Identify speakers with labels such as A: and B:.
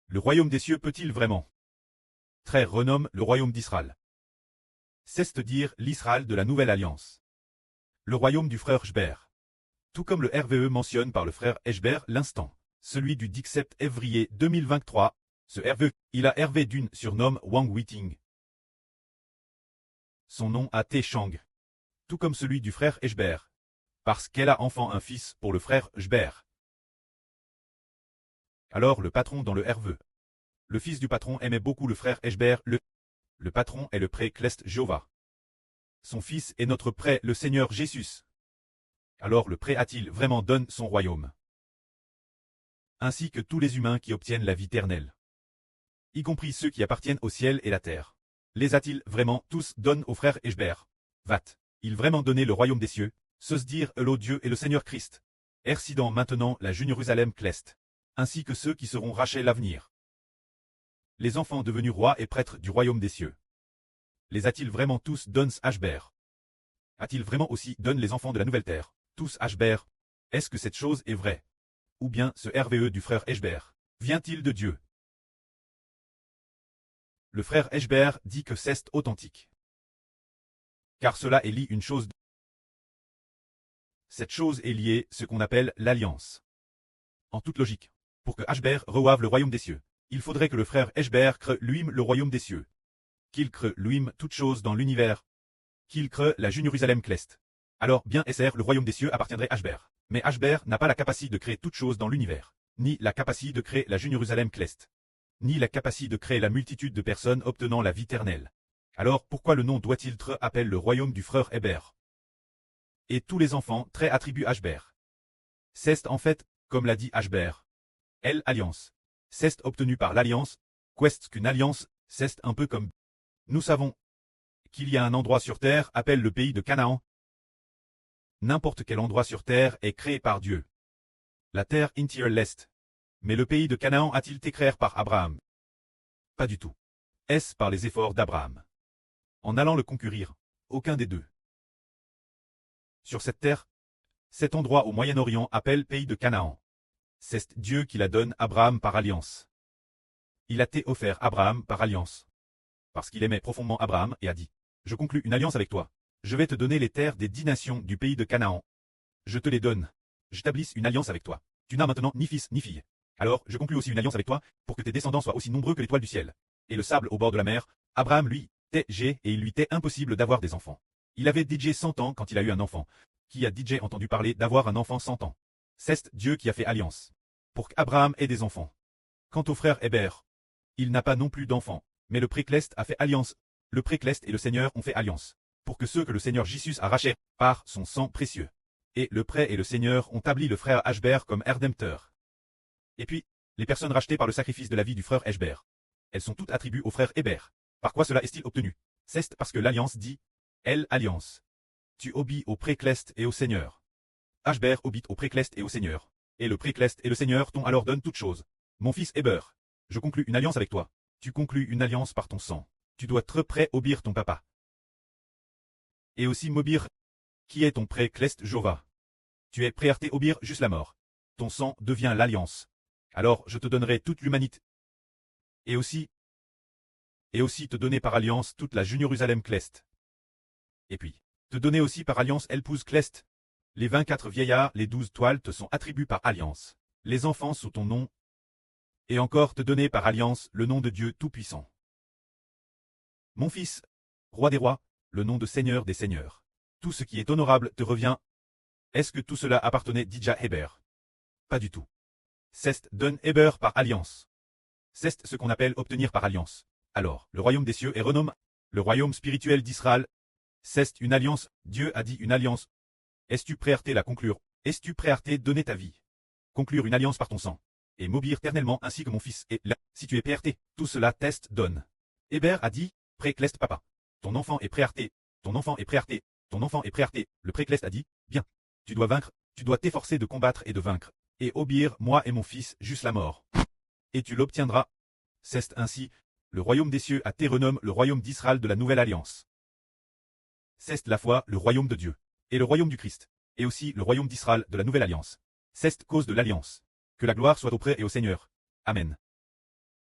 A: Le royaume des cieux peut-il vraiment très renomme le royaume d'Israël? C'est-à-dire l'Israël de la nouvelle alliance. Le royaume du frère Hébert. Tout comme le RVE mentionne par le frère Hébert l'instant, celui du 17 février 2023, ce RVE, il a Hervé d'une surnomme Wang Witing. Son nom a Té Chang. Tout comme celui du frère Hébert. Parce qu'elle a enfant un fils pour le frère Hébert. Alors le patron dans le RVE. Le fils du patron aimait beaucoup le frère Hébert, le patron est le pré-Clest Jéhovah. Son fils est notre pré, le Seigneur Jésus. Alors le pré a-t-il vraiment donné son royaume? Ainsi que tous les humains qui obtiennent la vie éternelle. Y compris ceux qui appartiennent au ciel et la terre. Les a-t-il vraiment tous donné au frère Hébert? Va-t-il vraiment donner le royaume des cieux, se dire l'eau Dieu et le Seigneur Christ? Ercidant maintenant la Jérusalem Clest. Ainsi que ceux qui seront rachetés l'avenir. Les enfants devenus rois et prêtres du royaume des cieux. Les a-t-il vraiment tous donné Hébert? A-t-il vraiment aussi donné les enfants de la nouvelle terre, tous Hébert? Est-ce que cette chose est vraie? Ou bien ce RVE du frère Hébert vient-il de Dieu? Le frère Hébert dit que c'est authentique. Car cela est lié une chose. Cette chose est liée ce qu'on appelle l'alliance. En toute logique, pour que Hébert reçoive le royaume des cieux, il faudrait que le frère Hébert crée lui-même le royaume des cieux. Qu'il crée lui-même toute chose dans l'univers. Qu'il crée la Jérusalem Clest. Alors bien le royaume des cieux appartiendrait à Hébert. Mais Hébert n'a pas la capacité de créer toute chose dans l'univers, ni la capacité de créer la Jérusalem Clest, ni la capacité de créer la multitude de personnes obtenant la vie éternelle. Alors pourquoi le nom doit-il être appelé le royaume du frère Hébert? Et tous les enfants très attribuent Hébert. C'est en fait, comme l'a dit Hébert, l'alliance. C'est obtenu par l'alliance, qu'est-ce qu'une alliance? C'est un peu comme nous savons qu'il y a un endroit sur terre appelé le pays de Canaan. N'importe quel endroit sur terre est créé par Dieu. La terre entière l'est. Mais le pays de Canaan a-t-il été créé par Abraham? Pas du tout. Est-ce par les efforts d'Abraham? En allant le concourir? Aucun des deux. Sur cette terre, cet endroit au Moyen-Orient appelle pays de Canaan. C'est Dieu qui la donne à Abraham par alliance. Il a été offert à Abraham par alliance. Parce qu'il aimait profondément Abraham et a dit, je conclus une alliance avec toi. Je vais te donner les terres des 10 nations du pays de Canaan. Je te les donne. J'établis une alliance avec toi. Tu n'as maintenant ni fils ni fille. Alors, je conclus aussi une alliance avec toi, pour que tes descendants soient aussi nombreux que l'étoile du ciel. Et le sable au bord de la mer, Abraham lui, et il lui était impossible d'avoir des enfants. Il avait DJ 100 ans quand il a eu un enfant. Qui a DJ entendu parler d'avoir un enfant 100 ans? C'est Dieu qui a fait alliance. Pour qu'Abraham ait des enfants. Quant au frère Hébert, il n'a pas non plus d'enfants, mais le pré-Clest a fait alliance. Le pré-Clest et le Seigneur ont fait alliance. Pour que ceux que le Seigneur Jésus a rachetés par son sang précieux. Et le pré et le Seigneur ont établi le frère Hébert comme Redempteur. Et puis, les personnes rachetées par le sacrifice de la vie du frère Hébert. Elles sont toutes attribuées au frère Hébert. Par quoi cela est-il obtenu? C'est parce que l'alliance dit, alliance. Tu obéis au pré-Clest et au Seigneur. Hébert obéit au pré-Clest et au Seigneur. Et le pré-Clest et le Seigneur t'ont alors donné toutes choses. Mon fils Hébert, je conclus une alliance avec toi. Tu conclus une alliance par ton sang. Tu dois être prêt à obéir ton papa. Et aussi m'obéir. Qui est ton pré-Clest Jéhovah? Tu es prêt à obéir juste la mort. Ton sang devient l'alliance. Alors je te donnerai toute l'humanité. Et aussi te donner par alliance toute la Jérusalem Clest. Et puis, te donner aussi par alliance l'épouse Clest. Les 24 vieillards, les 12 toiles te sont attribués par alliance. Les enfants sous ton nom. Et encore te donner par alliance le nom de Dieu Tout-Puissant. Mon fils, roi des rois, le nom de Seigneur des seigneurs. Tout ce qui est honorable te revient. Est-ce que tout cela appartenait déjà Hébert? Pas du tout. C'est donne Hébert par alliance. C'est ce qu'on appelle obtenir par alliance. Alors, le royaume des cieux est renommé le royaume spirituel d'Israël. C'est une alliance, Dieu a dit une alliance. Es-tu prêt à la conclure? Es-tu prêt à donner ta vie? Conclure une alliance par ton sang. Et m'obéir éternellement ainsi que mon fils. Et là, si tu es prêt à tout cela test donne. Hébert a dit, pré-Clest papa. Ton enfant est prêt à ton enfant est prêt à ton enfant est prêt à Le pré-Clest a dit, bien. Tu dois vaincre, tu dois t'efforcer de combattre et de vaincre. Et obéir, moi et mon fils, juste la mort. Et tu l'obtiendras. C'est ainsi, le royaume des cieux a été renommé le royaume d'Israël de la nouvelle alliance. C'est la foi, le royaume de Dieu. Et le royaume du Christ. Et aussi le royaume d'Israël de la nouvelle alliance. C'est cause de l'alliance. Que la gloire soit auprès et au Seigneur. Amen.